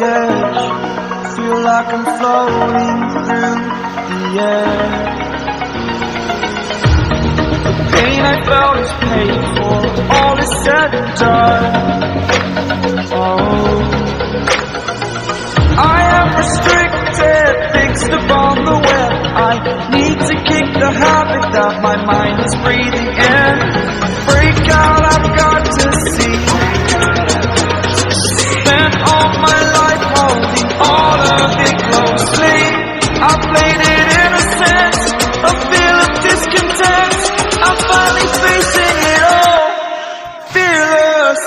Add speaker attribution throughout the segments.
Speaker 1: edge, feel like I'm floating through the air. The pain I felt is paid for, all is said and done. Oh, I am restricted, fixed upon the web. I need to kick the habit that my mind is breathing in. Break out, I've got to see. Spent all my life holding all of it closely. I played it innocent, a feel of discontent. I'm finally facing it all, fearless.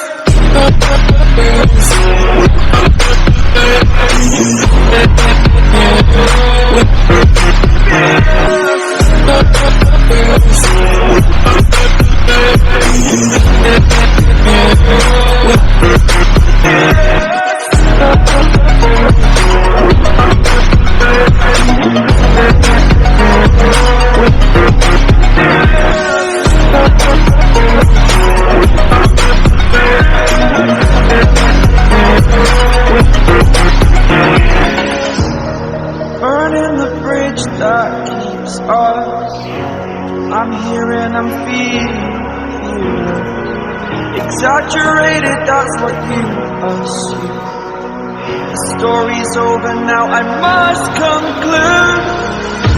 Speaker 1: Burning the bridge that keeps us. I'm here and I'm feeling you. Exaggerated, that's what you assume. The story's over now, I must conclude.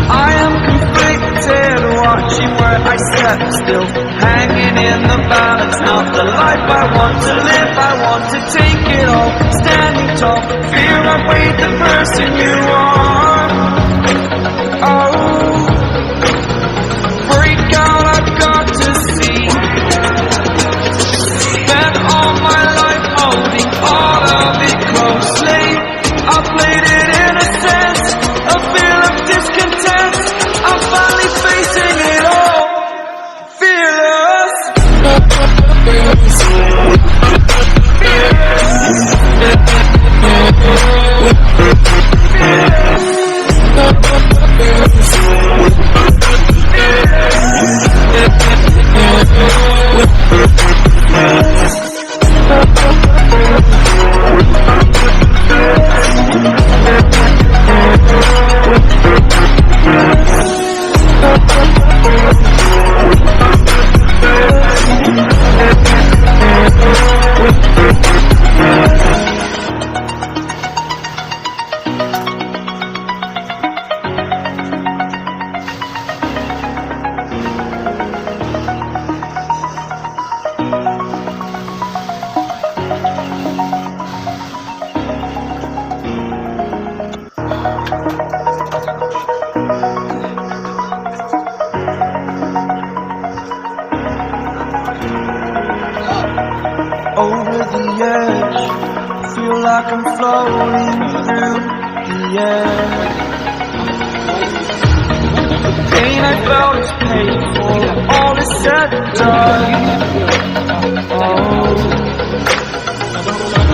Speaker 1: I am conflicted, watching where I step still, hanging in the balance. Not the life I want to live, I want to take it all. Standing tall, fear I've weighed the person you are. Oh, break out, I've got to see. Spent all my life holding all of it closely. I played it innocent, a feel of discontent. I'm finally facing it all, fearless. Over the edge, feel like I'm floating through the air. The pain I felt is paid for, all is said and done. Oh,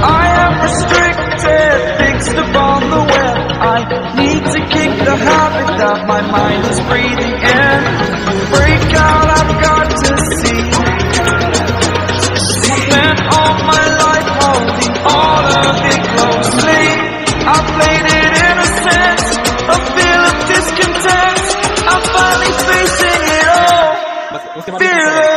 Speaker 1: I am restricted, fixed upon the web. I need to kick the habit that my mind is breathing in. Break out, I've got to see. Spent all my life holding all of it closely. I played it innocent, a feel of discontent. I'm finally facing it all, fearless.